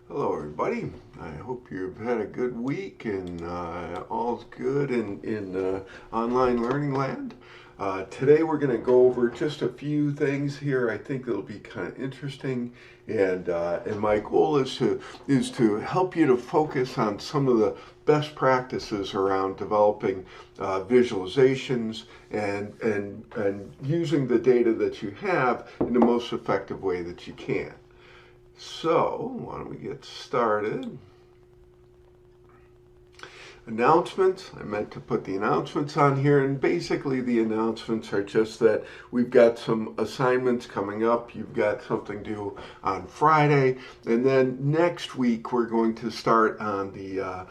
Hello, everybody. I hope you've had a good week and all's good in online learning land. Today, we're going to go over just a few things here. I think it'll be kind of interesting, and my goal is to help you to focus on some of the best practices around developing visualizations and using the data that you have in the most effective way that you can. So, why don't we get started? Announcements. I meant to put the announcements on here, and basically the announcements are just that we've got some assignments coming up. You've got something due on Friday, and then next week we're going to start on the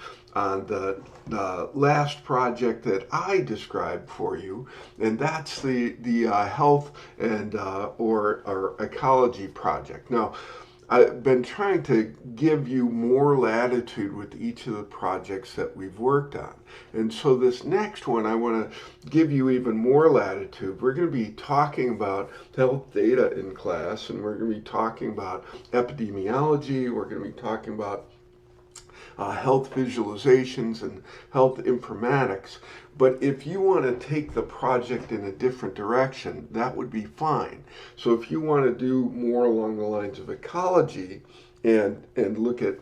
last project that I described for you, and that's the health and or ecology project. Now, I've been trying to give you more latitude with each of the projects that we've worked on. And so this next one, I want to give you even more latitude. We're going to be talking about health data in class, and we're going to be talking about epidemiology. We're going to be talking about health visualizations and health informatics. But if you want to take the project in a different direction, that would be fine. So if you want to do more along the lines of ecology and look at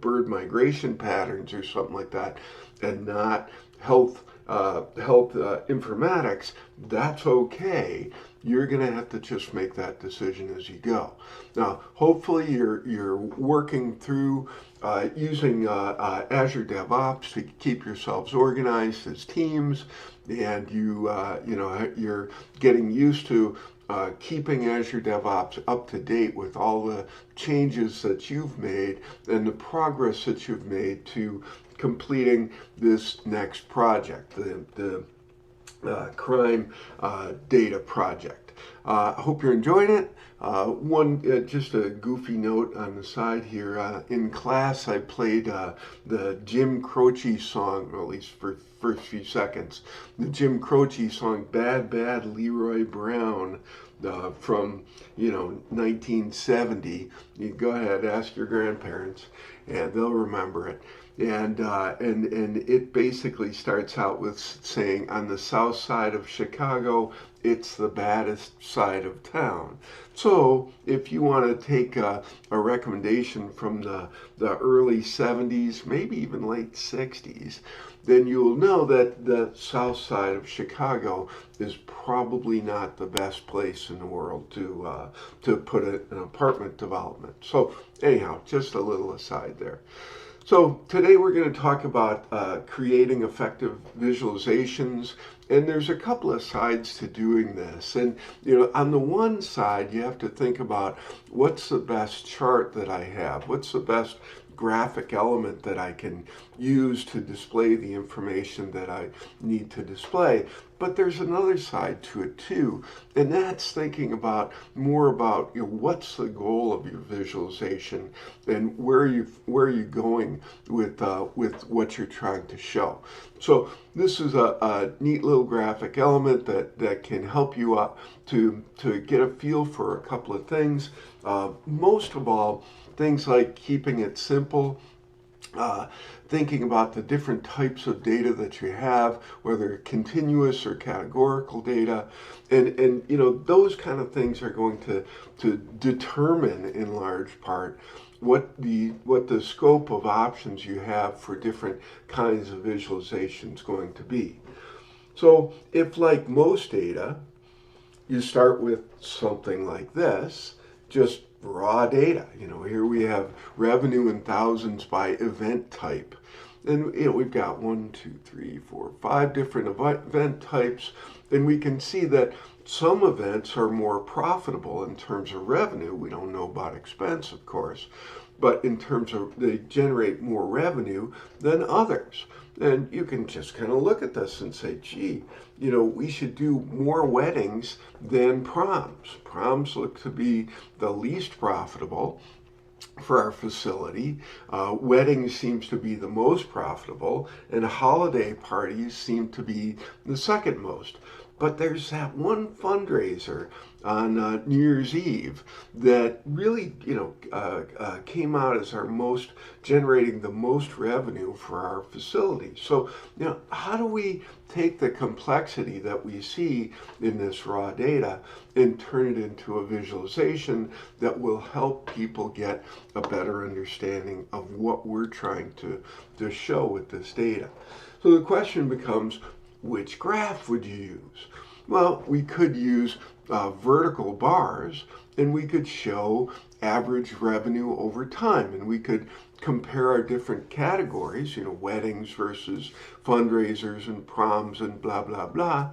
bird migration patterns or something like that, and not health informatics, that's okay. You're going to have to just make that decision as you go. Now, hopefully, you're working through using Azure DevOps to keep yourselves organized as teams, and you're getting used to keeping Azure DevOps up to date with all the changes that you've made and the progress that you've made to completing this next project, the crime data project. I hope you're enjoying it. Just a goofy note on the side here. In class, I played the Jim Croce song, or at least for first few seconds, the Jim Croce song "Bad Bad Leroy Brown" from 1970. You go ahead, ask your grandparents, and they'll remember it. And it basically starts out with saying, on the south side of Chicago, it's the baddest side of town. So if you want to take a recommendation from the early 70s, maybe even late 60s, then you'll know that the south side of Chicago is probably not the best place in the world to put an apartment development. So anyhow, just a little aside there. So today we're going to talk about creating effective visualizations, and there's a couple of sides to doing this. And on the one side, you have to think about what's the best chart that I have, what's the best graphic element that I can use to display the information that I need to display. But there's another side to it too, and that's thinking about more about what's the goal of your visualization and where are you going with what you're trying to show. So this is a neat little graphic element that can help you to get a feel for a couple of things. Most of all, things like keeping it simple, thinking about the different types of data that you have, whether continuous or categorical data, and those kind of things are going to determine in large part what the scope of options you have for different kinds of visualization is going to be. So if, like most data, you start with something like this, just raw data. Here we have revenue in thousands by event type. And we've got 1, 2, 3, 4, 5 different event types, and we can see that some events are more profitable in terms of revenue. We don't know about expense, of course, but in terms of they generate more revenue than others. And you can just kind of look at this and say, gee, we should do more weddings than proms. Proms look to be the least profitable for our facility. Weddings seems to be the most profitable, and holiday parties seem to be the second most. But there's that one fundraiser on New Year's Eve that really, came out as generating the most revenue for our facility. So, how do we take the complexity that we see in this raw data and turn it into a visualization that will help people get a better understanding of what we're trying to show with this data? So the question becomes, which graph would you use? Well, we could use vertical bars, and we could show average revenue over time, and we could compare our different categories, weddings versus fundraisers and proms and blah, blah, blah.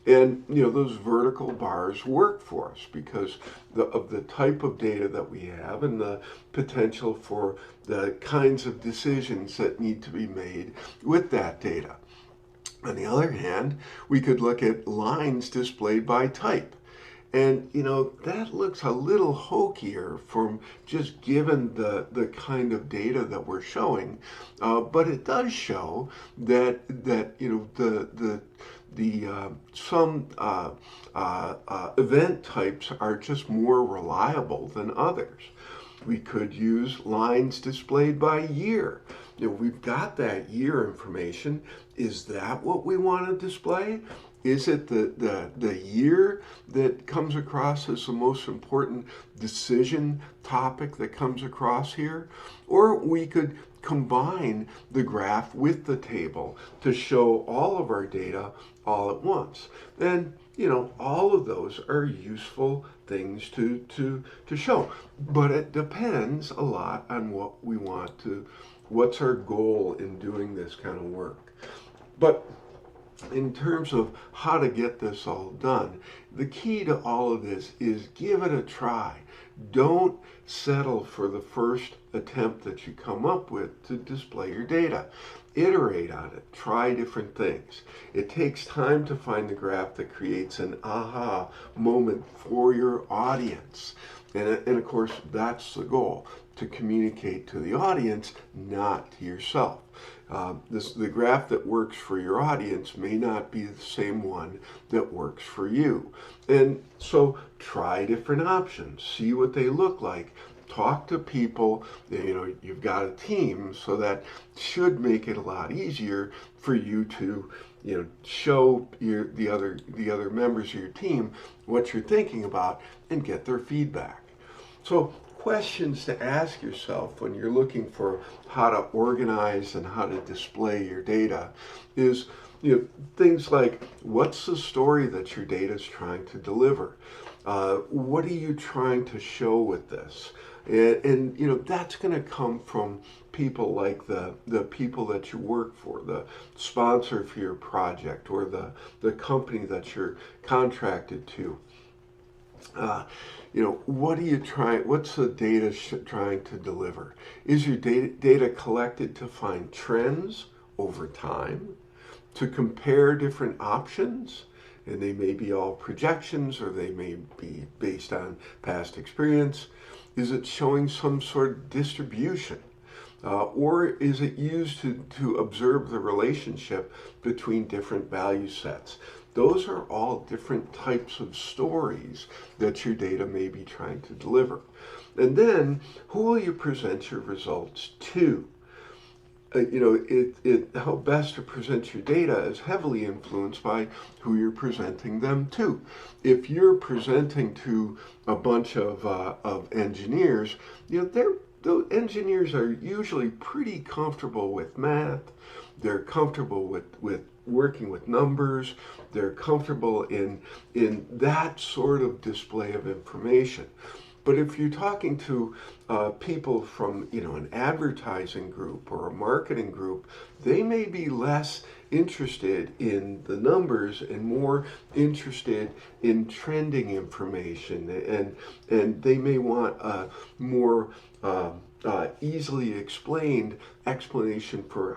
And, those vertical bars work for us because of the type of data that we have and the potential for the kinds of decisions that need to be made with that data. On the other hand, we could look at lines displayed by type. And, that looks a little hokier from just given the kind of data that we're showing. But it does show that some event types are just more reliable than others. We could use lines displayed by year. We've got that year information. Is that what we want to display? Is it the year that comes across as the most important decision topic that comes across here? Or we could combine the graph with the table to show all of our data all at once. And all of those are useful things to show. But it depends a lot on what we want to, what's our goal in doing this kind of work. But in terms of how to get this all done, the key to all of this is give it a try. Don't settle for the first attempt that you come up with to display your data. Iterate on it. Try different things. It takes time to find the graph that creates an aha moment for your audience. And of course, that's the goal, to communicate to the audience, not to yourself. The graph that works for your audience may not be the same one that works for you. And so try different options, see what they look like. Talk to people, you've got a team, so that should make it a lot easier for you to show the other members of your team what you're thinking about and get their feedback. So questions to ask yourself when you're looking for how to organize and how to display your data is things like, what's the story that your data is trying to deliver? What are you trying to show with this? And that's going to come from people like the people that you work for, the sponsor for your project, or the company that you're contracted to. What are you trying? What's the data trying to deliver? Is your data collected to find trends over time, to compare different options? And they may be all projections, or they may be based on past experience. Is it showing some sort of distribution? Or is it used to observe the relationship between different value sets? Those are all different types of stories that your data may be trying to deliver. And then, who will you present your results to? How best to present your data is heavily influenced by who you're presenting them to. If you're presenting to a bunch of engineers, those engineers are usually pretty comfortable with math. They're comfortable with working with numbers. They're comfortable in that sort of display of information. But if you're talking to people from an advertising group or a marketing group, they may be less interested in the numbers and more interested in trending information, and they may want a more easily explained explanation for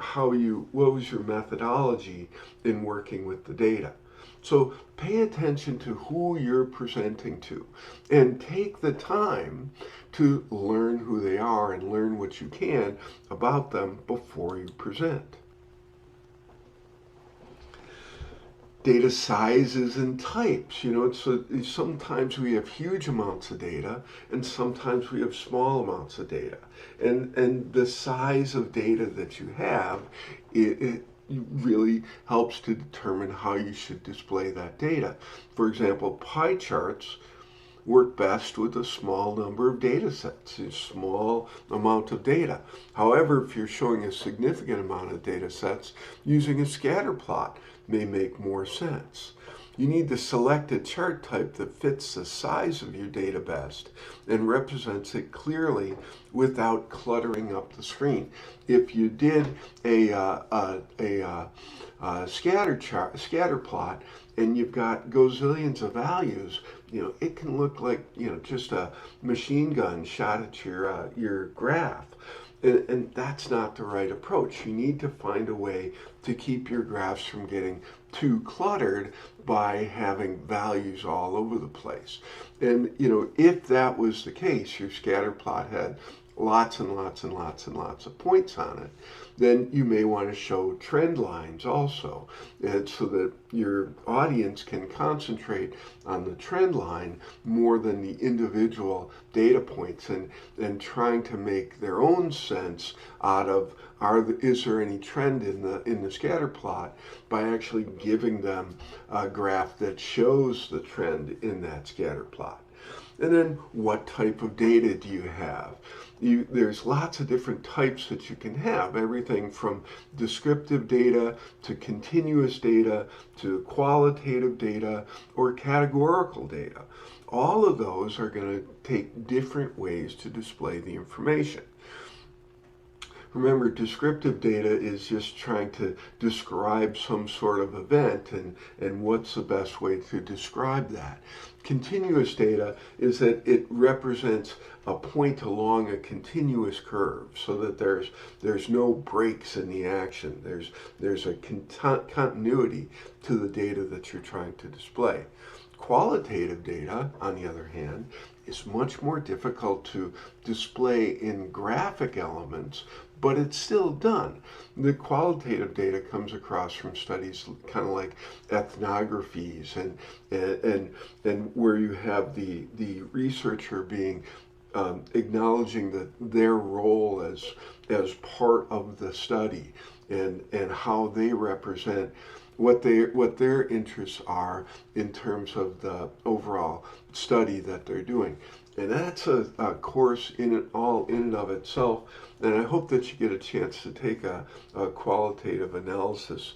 what was your methodology in working with the data. So pay attention to who you're presenting to, and take the time to learn who they are and learn what you can about them before you present. data sizes and types. So sometimes we have huge amounts of data, and sometimes we have small amounts of data. And the size of data that you have, it really helps to determine how you should display that data. For example, pie charts work best with a small number of data sets, a small amount of data. However, if you're showing a significant amount of data sets, using a scatter plot may make more sense. You need to select a chart type that fits the size of your data best and represents it clearly without cluttering up the screen. If you did a scatter plot and you've got gazillions of values, it can look like just a machine gun shot at your graph. And that's not the right approach. You need to find a way to keep your graphs from getting too cluttered by having values all over the place. And if that was the case, your scatter plot had lots and lots and lots and lots of points on it, then you may want to show trend lines also, and so that your audience can concentrate on the trend line more than the individual data points, and trying to make their own sense out of is there any trend in the scatter plot by actually giving them a graph that shows the trend in that scatter plot. And then what type of data do you have? There's lots of different types that you can have, everything from descriptive data to continuous data to qualitative data or categorical data. All of those are going to take different ways to display the information. Remember, descriptive data is just trying to describe some sort of event and what's the best way to describe that. Continuous data is that it represents a point along a continuous curve so that there's no breaks in the action. There's a continuity to the data that you're trying to display. Qualitative data, on the other hand, is much more difficult to display in graphic elements, but it's still done. The qualitative data comes across from studies kind of like ethnographies and where you have the researcher being acknowledging their role as part of the study and how they represent what their interests are in terms of the overall study that they're doing. And that's a course in and of itself. And I hope that you get a chance to take a qualitative analysis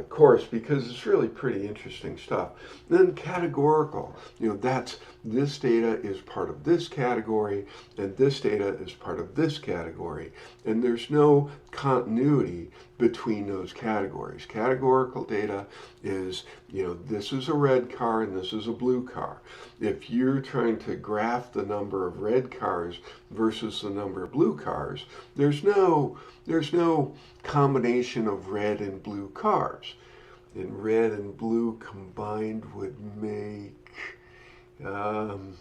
course, because it's really pretty interesting stuff. Then categorical, that's this data is part of this category and this data is part of this category, and there's no continuity between those categories. Categorical data is, this is a red car and this is a blue car. If you're trying to graph the number of red cars versus the number of blue cars, there's no combination of red and blue cars. And red and blue combined would make, I'm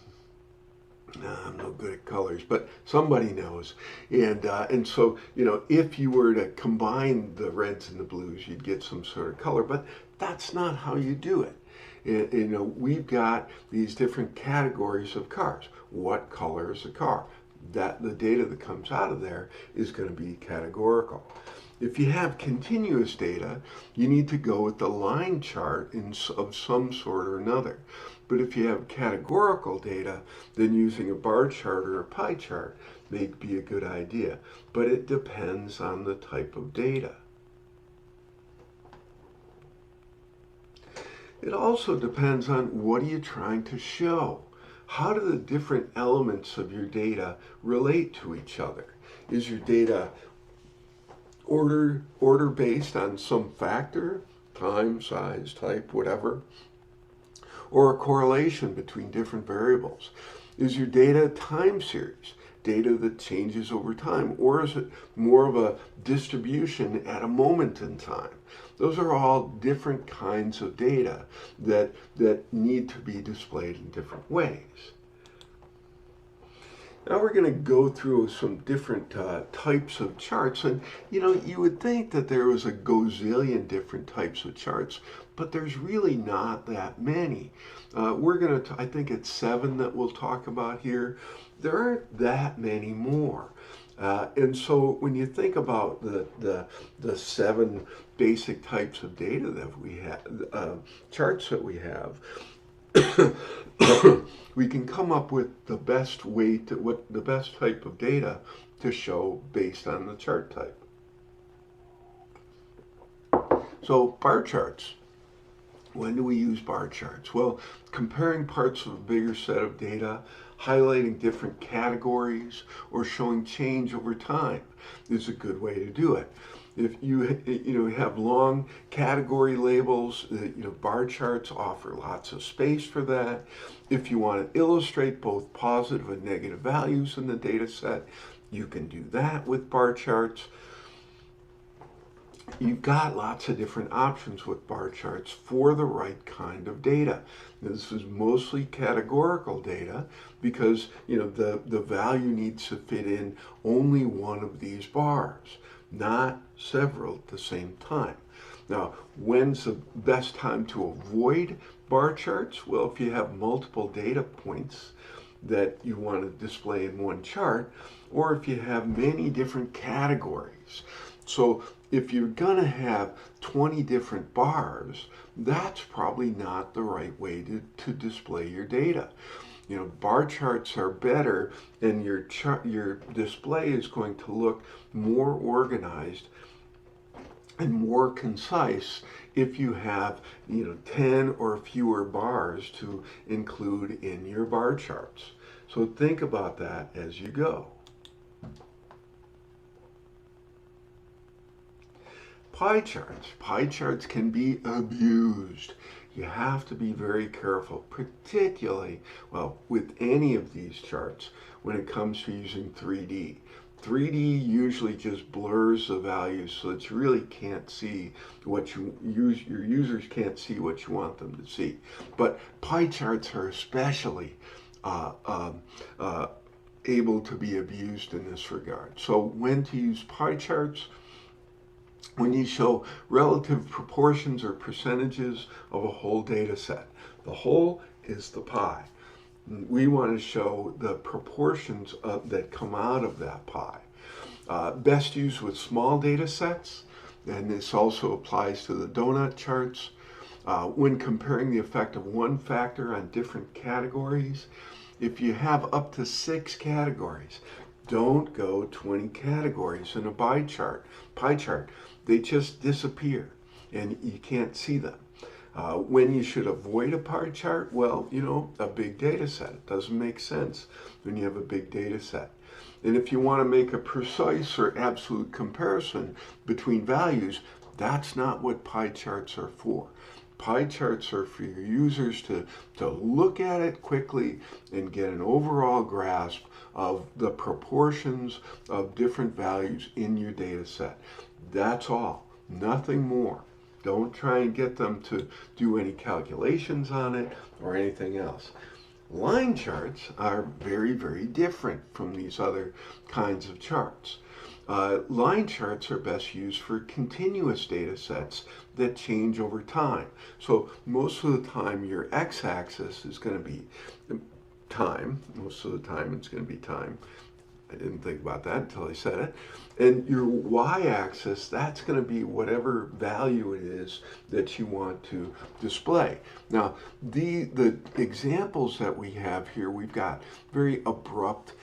no good at colors, but somebody knows. And so, if you were to combine the reds and the blues, you'd get some sort of color, but that's not how you do it. We've got these different categories of cars. What color is a car? That the data that comes out of there is going to be categorical. If you have continuous data, you need to go with the line chart of some sort or another. But if you have categorical data, then using a bar chart or a pie chart may be a good idea. But it depends on the type of data. It also depends on what are you trying to show. How do the different elements of your data relate to each other? Is your data order based on some factor, time, size, type, whatever, or a correlation between different variables? Is your data time series, data that changes over time, or is it more of a distribution at a moment in time? Those are all different kinds of data that need to be displayed in different ways. Now we're going to go through some different types of charts, and you would think that there was a gazillion different types of charts, but there's really not that many. We're going to, I think it's 7 that we'll talk about here. There aren't that many more. And so when you think about the 7 basic types of data that we have, charts that we have, we can come up with the best way to what the best type of data to show based on the chart type. So bar charts. When do we use bar charts? Well, comparing parts of a bigger set of data, highlighting different categories, or showing change over time is a good way to do it. If you have long category labels, bar charts offer lots of space for that. If you want to illustrate both positive and negative values in the data set, you can do that with bar charts. You've got lots of different options with bar charts for the right kind of data. This is mostly categorical data because the value needs to fit in only one of these bars, not several at the same time. Now, when's the best time to avoid bar charts? Well, if you have multiple data points that you want to display in one chart, or if you have many different categories. So if you're going to have 20 different bars, that's probably not the right way to display your data. Bar charts are better, and your display is going to look more organized and more concise if you have 10 or fewer bars to include in your bar charts. So think about that as you go. Pie charts. Pie charts can be abused. You have to be very careful, particularly, well, with any of these charts when it comes to using 3D. 3D usually just blurs the values so that you really can't see what your users can't see what you want them to see. But pie charts are especially able to be abused in this regard. So when to use pie charts? When you show relative proportions or percentages of a whole data set. The whole is the pie. We want to show the proportions that come out of that pie. Best used with small data sets, and this also applies to the donut charts. When comparing the effect of one factor on different categories, if you have up to 6 categories, don't go 20 categories in a pie chart. They just disappear and you can't see them. When you should avoid a pie chart? Well, a big data set. It doesn't make sense when you have a big data set. And if you want to make a precise or absolute comparison between values, that's not what pie charts are for. Pie charts are for your users to look at it quickly and get an overall grasp of the proportions of different values in your data set. That's all, nothing more. Don't try and get them to do any calculations on it or anything else. Line charts are very, very different from these other kinds of charts. Line charts are best used for continuous data sets that change over time. So most of the time your x-axis is going to be time. Most of the time it's going to be time. I didn't think about that until I said it. And your y-axis, that's going to be whatever value it is that you want to display. Now, the examples that we have here, we've got very abrupt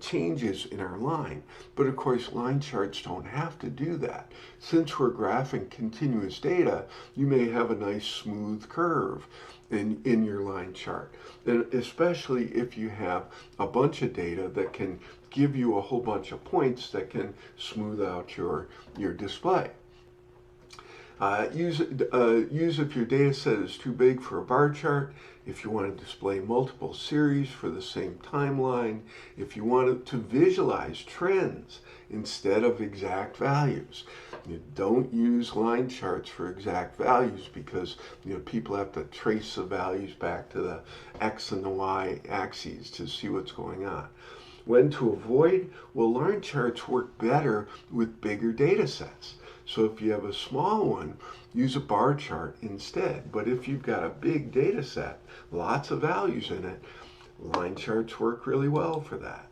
changes in our line. But of course, line charts don't have to do that. Since we're graphing continuous data, you may have a nice smooth curve in your line chart. And especially if you have a bunch of data that can give you a whole bunch of points that can smooth out your display. Use if your data set is too big for a bar chart, if you want to display multiple series for the same timeline, if you want to visualize trends instead of exact values. You don't use line charts for exact values because people have to trace the values back to the X and the Y axes to see what's going on. When to avoid? Well, line charts work better with bigger data sets. So if you have a small one, use a bar chart instead. But if you've got a big data set, lots of values in it, line charts work really well for that.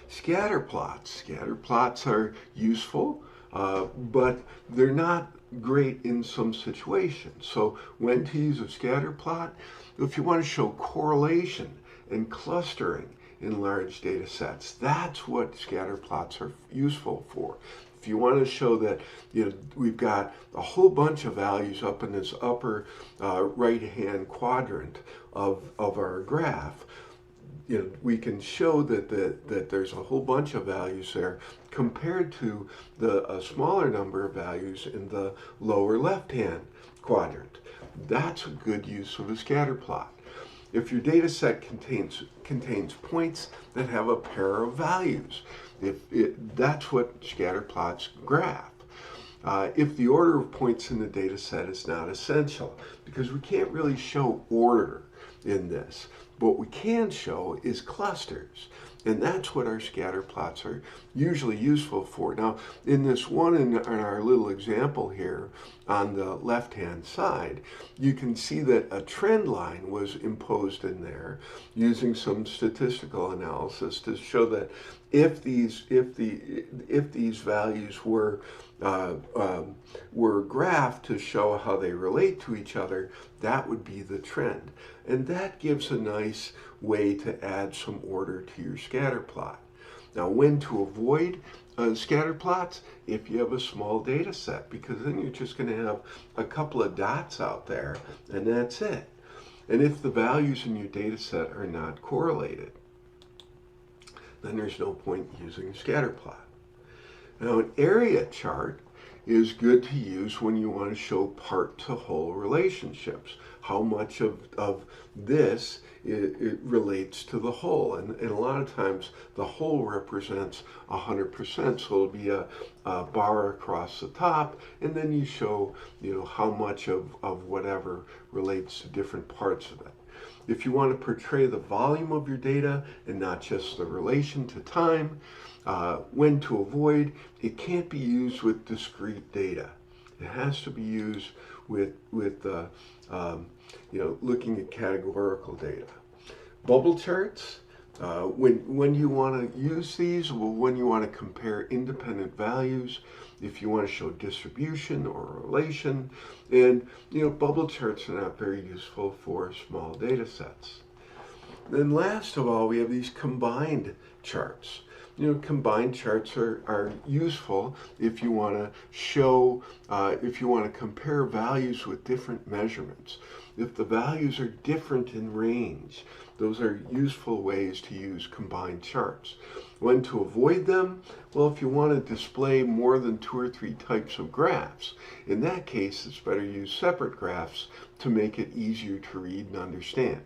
Scatter plots. Scatter plots are useful, but they're not great in some situations. So when to use a scatter plot? If you want to show correlation and clustering in large data sets, that's what scatter plots are useful for. If you want to show that we've got a whole bunch of values up in this upper right-hand quadrant of our graph, we can show that there's a whole bunch of values there compared to a smaller number of values in the lower left-hand quadrant. That's a good use of a scatter plot. If your data set contains points that have a pair of values, that's what scatter plots graph. If the order of points in the data set is not essential, because we can't really show order in this. What we can show is clusters, and that's what our scatter plots are usually useful for. Now, in this one, in our little example here on the left-hand side, you can see that a trend line was imposed in there using some statistical analysis to show that if these values were graphed to show how they relate to each other, that would be the trend. And that gives a nice way to add some order to your scatter plot. Now, when to avoid scatter plots? If you have a small data set, because then you're just going to have a couple of dots out there, and that's it. And if the values in your data set are not correlated, then there's no point using a scatter plot. Now, an area chart is good to use when you want to show part-to-whole relationships. How much of this it relates to the whole. And a lot of times the whole represents 100%, so it'll be a bar across the top, and then you show how much of whatever relates to different parts of it. If you want to portray the volume of your data and not just the relation to time, when to avoid, it can't be used with discrete data. It has to be used with looking at categorical data. Bubble charts, when you want to use these, well, when you want to compare independent values, if you want to show distribution or relation, and bubble charts are not very useful for small data sets. Then last of all, we have these combined charts. Combined charts are useful if you want to show, if you want to compare values with different measurements. If the values are different in range, those are useful ways to use combined charts. When to avoid them? Well, if you want to display more than 2 or 3 types of graphs, in that case, it's better to use separate graphs to make it easier to read and understand.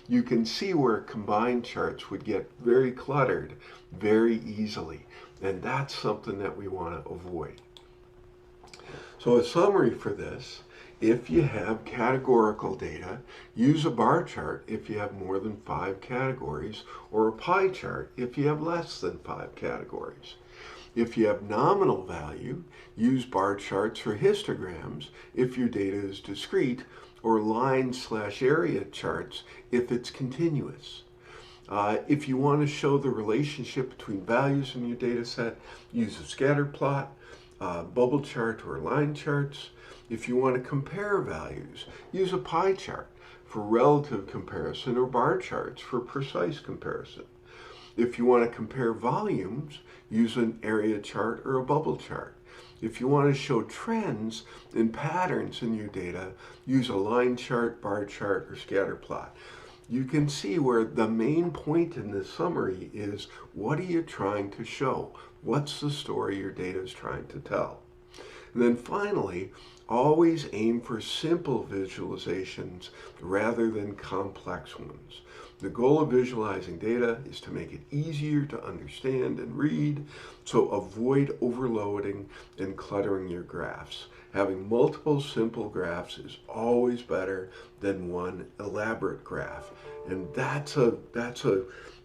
You can see where combined charts would get very cluttered very easily, and that's something that we want to avoid. So a summary for this: if you have categorical data, use a bar chart if you have more than 5 categories, or a pie chart if you have less than 5 categories. If you have nominal value, use bar charts or histograms if your data is discrete, or line/area charts if it's continuous. If you want to show the relationship between values in your data set, use a scatter plot, bubble chart, or line charts. If you want to compare values, use a pie chart for relative comparison, or bar charts for precise comparison. If you want to compare volumes, use an area chart or a bubble chart. If you want to show trends and patterns in your data, use a line chart, bar chart, or scatter plot. You can see where the main point in this summary is: what are you trying to show? What's the story your data is trying to tell? And then finally, always aim for simple visualizations rather than complex ones. The goal of visualizing data is to make it easier to understand and read, so avoid overloading and cluttering your graphs. Having multiple simple graphs is always better than one elaborate graph. And that's a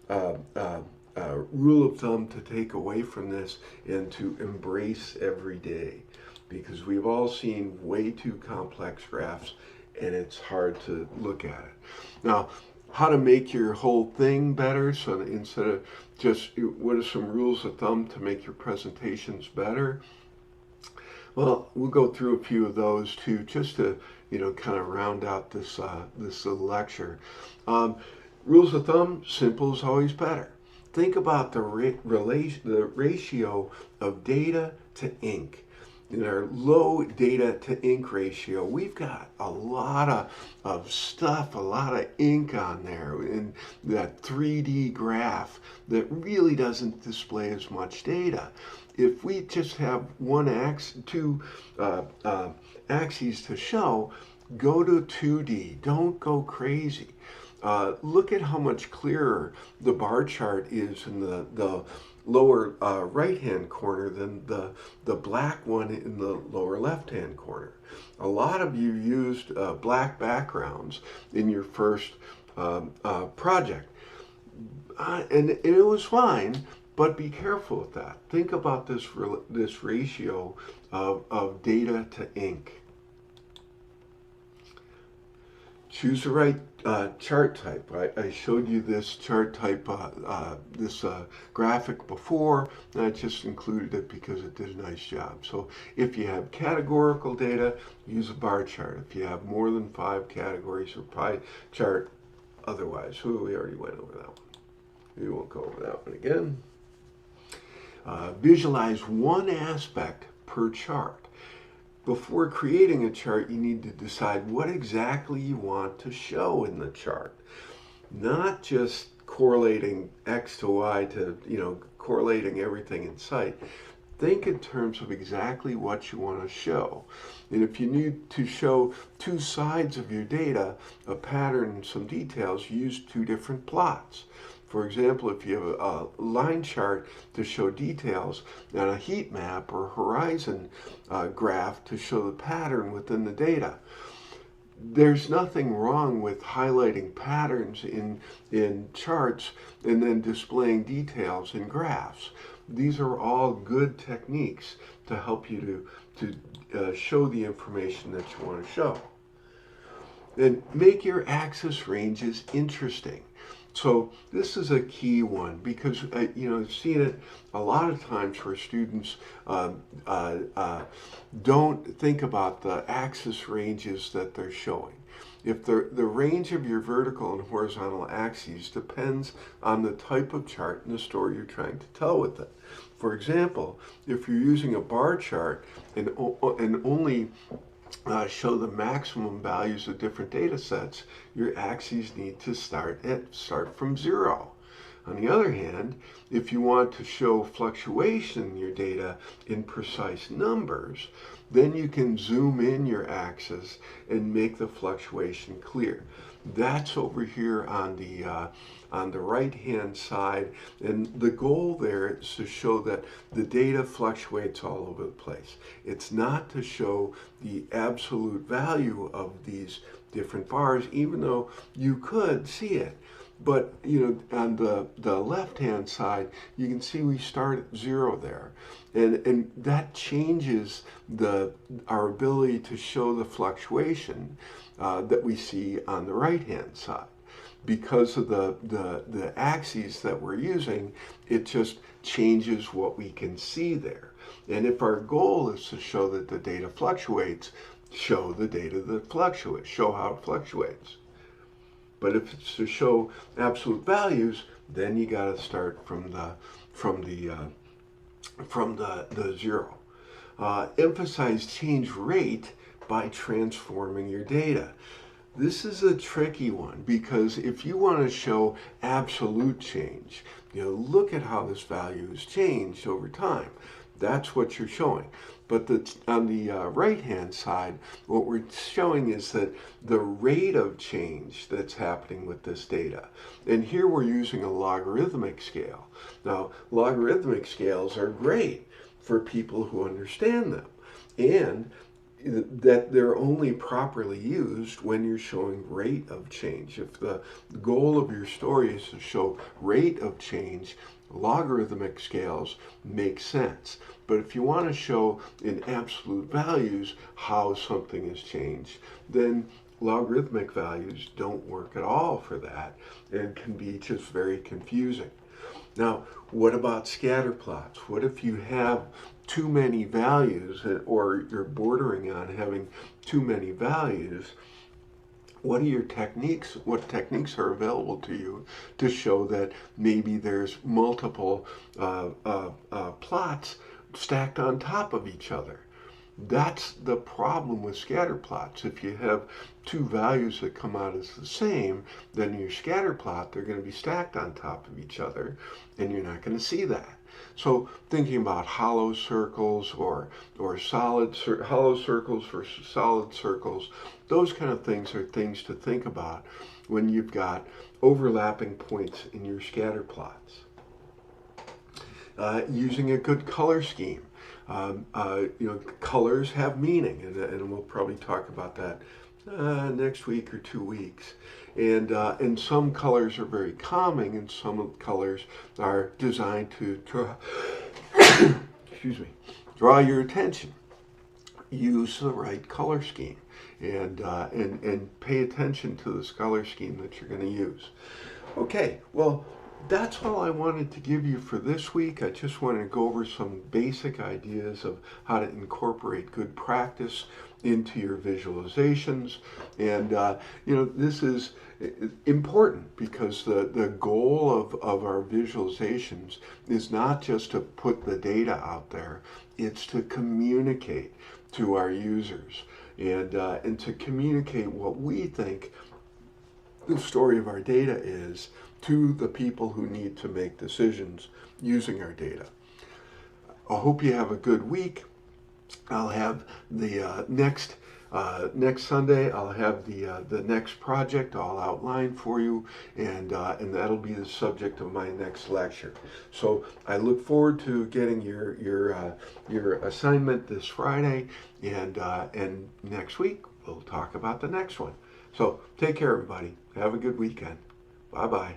rule of thumb to take away from this and to embrace every day, because we've all seen way too complex graphs and it's hard to look at it. Now, how to make your whole thing better, so that instead of just what are some rules of thumb to make your presentations better? Well, we'll go through a few of those too, just to kind of round out this little lecture. Um, Rules of thumb: simple is always better. Think about the ratio of data to ink. In our low data to ink ratio, we've got a lot of stuff, a lot of ink on there in that 3D graph that really doesn't display as much data. If we just have two axes to show, go to 2D. Don't go crazy. Look at how much clearer the bar chart is in the lower right-hand corner than the black one in the lower left-hand corner. A lot of you used black backgrounds in your first project, and it was fine, but be careful with that. Think about this ratio of data to ink. Choose the right chart type. I showed you this chart type, this graphic before, and I just included it because it did a nice job. So if you have categorical data, use a bar chart. If you have more than 5 categories, or pie chart. Otherwise, we already went over that one. We won't go over that one again. Visualize one aspect per chart. Before creating a chart, you need to decide what exactly you want to show in the chart. Not just correlating X to Y to, correlating everything in sight. Think in terms of exactly what you want to show. And if you need to show 2 sides of your data, a pattern and some details, use 2 different plots. For example, if you have a line chart to show details and a heat map or horizon graph to show the pattern within the data, there's nothing wrong with highlighting patterns in charts and then displaying details in graphs. These are all good techniques to help you to show the information that you want to show. Then make your axis ranges interesting. So this is a key one, because I've seen it a lot of times where students don't think about the axis ranges that they're showing. If the range of your vertical and horizontal axes depends on the type of chart and the story you're trying to tell with it. For example, if you're using a bar chart and only show the maximum values of different data sets, your axes need to start from 0. On the other hand, if you want to show fluctuation in your data in precise numbers, then you can zoom in your axis and make the fluctuation clear. That's over here on the right-hand side, and the goal there is to show that the data fluctuates all over the place. It's not to show the absolute value of these different bars, even though you could see it. But on the left-hand side, you can see we start at 0 there, and that changes our ability to show the fluctuation that we see on the right-hand side. Because of the axes that we're using, it just changes what we can see there. And if our goal is to show that the data fluctuates, show the data that fluctuates, show how it fluctuates. But if it's to show absolute values, then you got to start from the 0. Emphasize change rate by transforming your data. This is a tricky one, because if you want to show absolute change, look at how this value has changed over time. That's what you're showing. But on the right-hand side, what we're showing is that the rate of change that's happening with this data. And here we're using a logarithmic scale. Now, logarithmic scales are great for people who understand them. And that they're only properly used when you're showing rate of change. If the goal of your story is to show rate of change, logarithmic scales make sense. But if you want to show in absolute values how something has changed, then logarithmic values don't work at all for that and can be just very confusing. Now, what about scatter plots? What if you have too many values, or you're bordering on having too many values? What are your techniques? What techniques are available to you to show that maybe there's multiple plots stacked on top of each other? That's the problem with scatter plots. If you have two values that come out as the same, then in your scatter plot, they're going to be stacked on top of each other, and you're not going to see that. So thinking about hollow circles or hollow circles versus solid circles, those kind of things are things to think about when you've got overlapping points in your scatter plots. Using a good color scheme. Colors have meaning, and we'll probably talk about that next week or 2 weeks. And some colors are very calming, and some colors are designed to draw your attention. Use the right color scheme, and pay attention to this color scheme that you're going to use. Okay, well, that's all I wanted to give you for this week. I just wanted to go over some basic ideas of how to incorporate good practice into your visualizations. And, this is important because the goal of our visualizations is not just to put the data out there, it's to communicate to our users and to communicate what we think the story of our data is to the people who need to make decisions using our data. I hope you have a good week. I'll have the next Sunday. I'll have the next project all outlined for you, and that'll be the subject of my next lecture. So I look forward to getting your assignment this Friday, and next week we'll talk about the next one. So take care, everybody. Have a good weekend. Bye bye.